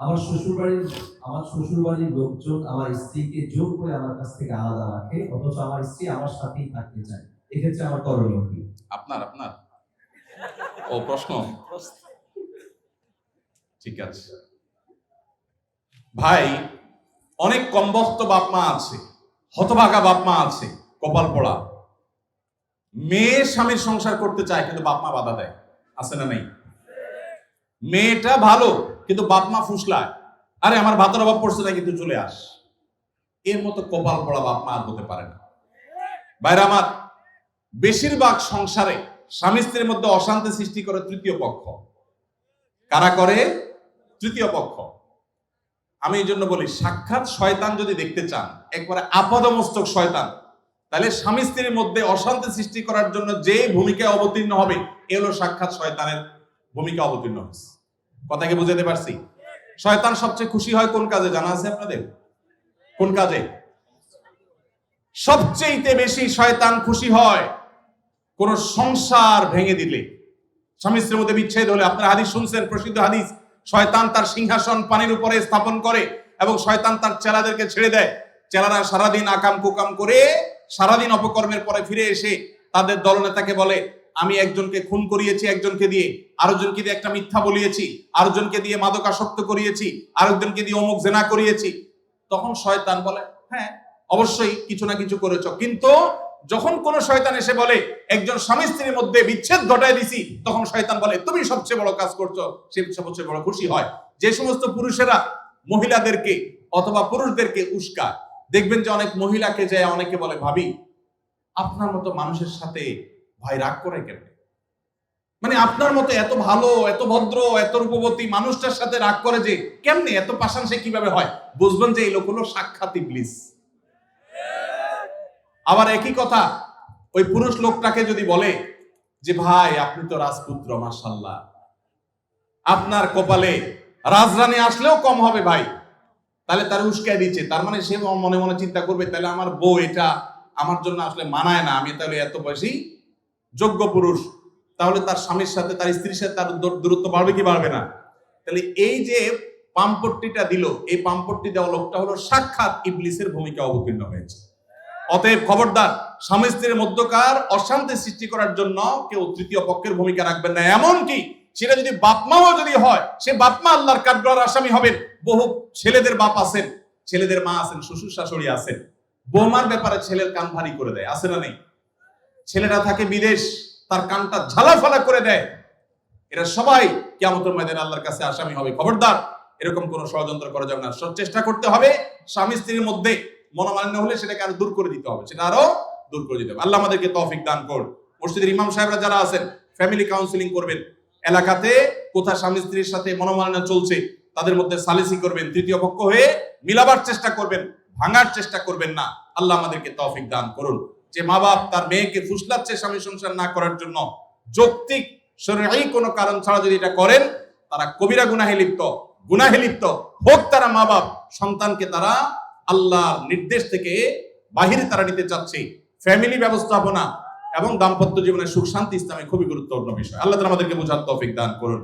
আমার শ্বশুর বাড়ির লোকজন আমার স্ত্রীকে জোর করে আমার কাছ থেকে আলাদা রাখে, অথচ আমার স্ত্রী আমার সাথেই থাকতে চায়। এক্ষেত্রে আমার করণীয় কি? আপনার ও প্রশ্ন, ঠিক আছে ভাই। অনেক কমবখ্ত বাপ মা আছে, হতভাগা বাপ মা আছে, কপাল পড়া। মেয়ে স্বামীর সংসার করতে চায় কিন্তু বাপ মা বাধা দেয়, আছে না নেই? মেয়েটা ভালো কিন্তু বাপ মা ফুসলায়, আরে আমার ভাতের অভাব পড়ছে না কিন্তু চলে আস। এর মতো কপাল পড়া বাপ মা আর হতে পারে না। ভাইরা আমার, বেশিরভাগ সংসারে স্বামী স্ত্রীর মধ্যে অশান্তি সৃষ্টি করে তৃতীয় পক্ষ। কারা করে? তৃতীয় পক্ষ। আমি এই জন্য বলি, সাক্ষাৎ শয়তান যদি দেখতে চান, একবারে আপাদমস্তক শয়তান, তাহলে স্বামী স্ত্রীর মধ্যে অশান্তি সৃষ্টি করার জন্য যে ভূমিকায় অবতীর্ণ হবে, এ হলো সাক্ষাৎ শয়তানের ভূমিকা অবতীর্ণ হচ্ছে। কথাকে বুঝাতে পারছি? শয়তান সবচেয়ে খুশি হয় কোন কাজে জানা আছে আপনাদের? কোন কাজে সবচেয়ে বেশি শয়তান খুশি হয়? কোন সংসার ভেঙে দিলে, স্বামী স্ত্রীর মধ্যে বিচ্ছেদ হলে। আপনারা হাদিস শুনছেন, প্রসিদ্ধ হাদিস, শয়তান তার সিংহাসন পানির উপরে স্থাপন করে এবং শয়তান তার চেলাদেরকে ছেড়ে দেয়। চেলারা সারাদিন আকাম কুকাম করে, সারাদিন অপকর্মের পরে ফিরে এসে তাদের দলনেতাকে বলে, আমি একজনকে খুন করিয়েছি, একজনকে দিয়ে, আরেকজনকে দিয়ে একটা মিথ্যা বলিয়েছি, আরেকজনকে দিয়ে মাদকাসক্ত করিয়েছি, আরেকজনকে দিয়ে অমুক জেনা করিয়েছি। তখন শয়তান বলে, হ্যাঁ অবশ্যই কিছু না কিছু করেছ। কিন্তু যখন কোন শয়তান এসে বলে একজন স্বামী স্ত্রীর মধ্যে বিচ্ছেদ ঘটায় দিছি, তখন শয়তান বলে তুমি সবচেয়ে বড় কাজ করছো। সে সবচেয়ে বড় খুশি হয়। যে সমস্ত পুরুষেরা মহিলাদেরকে অথবা পুরুষদেরকে উস্কায়, দেখবেন যে অনেক মহিলাকে যায় অনেকে বলে, ভাবি আপনার মতো মানুষের সাথে ভাই রাগ করে কেন? মানে আপনার মতো এত ভালো, এত ভদ্র, এত রূপবতী মানুষটার সাথে রাগ করে যে কেমনে? এত পাষাণ সে কিভাবে হয়? বুঝবেন যে এই লোক হলো সাক্ষাৎ ইবলিস। আবার একই কথা ওই পুরুষ লোকটাকে যদি বলে যে ভাই আপনি তো রাজপুত্র, মাশাআল্লাহ, আপনার কপালে রাজরানী আসলেও কম হবে ভাই, তাহলে তার উস্কায় দিচ্ছে। তার মানে সে মনে মনে চিন্তা করবে, তাহলে আমার বউ এটা আমার জন্য আসলে মানায় না, আমি তাহলে এত বেশি যোগ্য পুরুষ। তাহলে তার স্বামীর সাথে, তার স্ত্রীর সাথে তার দূরত্ব বাড়বে কি বাড়বে না? তাহলে এই যে পাম্পট্টিটা দিল, এই পাম্পট্টি দেওয়া লোকটা হলো সাক্ষাৎ ইবলিসের ভূমিকা অবতীর্ণ হয়েছে। অতএব খবরদার, স্বামী স্ত্রীর মধ্যকার অশান্তি সৃষ্টি করার জন্য কেউ তৃতীয় পক্ষের ভূমিকা রাখবেন না। এমনকি সেটা যদি বাপমাও যদি হয়, সে বাপমা আল্লাহর কাঠগড়ার আসামি হবেন। বহু ছেলেদের বাপ আছেন, ছেলেদের মা আছেন, শ্বশুর শাশুড়ি আছেন, বৌমার ব্যাপারে ছেলের কান ভারী করে দেয়, আছে না নেই? ছেলেরা থাকে বিদেশ, তার কানটা ঝালাফালা করে দেয়। এরা সবাই কিয়ামতের ময়দানে আল্লাহর কাছে আসামি হবে। খবরদার, এরকম কোন ষড়যন্ত্র করা যাবে না। চেষ্টা করতে হবে স্বামী স্ত্রীর মধ্যে মনোমালিন্য হলে সেটাকে আরো দূর করে দিতে হবে, সেটা আরো দূর করে দিতে হবে। আল্লাহ আমাদেরকে তৌফিক দান করুন। মসজিদের ইমাম সাহেবরা যারা আছেন, ফ্যামিলি কাউন্সিলিং করবেন। এলাকাতে কোথা স্বামী স্ত্রীর সাথে মনোমালিন্য চলছে, তাদের মধ্যে সালিসি করবেন, তৃতীয় পক্ষ হয়ে মিলাবার চেষ্টা করবেন, ভাঙার চেষ্টা করবেন না। আল্লাহ আমাদেরকে তৌফিক দান করুন। যে মা বাপ তার মেয়েকে ফুসলাচ্ছে স্বামী সংসার না করার জন্য, যৌক্তিক শরঈ কোনো কারণ ছাড়া যদি এটা করেন, তারা কবিরা গুনাহে লিপ্ত হোক। তারা মা বাপ সন্তানকে তারা আল্লাহর নির্দেশ থেকে বাহিরে তারা নিতে চাচ্ছে। ফ্যামিলি ব্যবস্থাপনা এবং দাম্পত্য জীবনের সুখ শান্তি ইসলামে খুবই গুরুত্বপূর্ণ বিষয়। আল্লাহ তাআলা আমাদেরকে বোঝার তৌফিক দান করুন।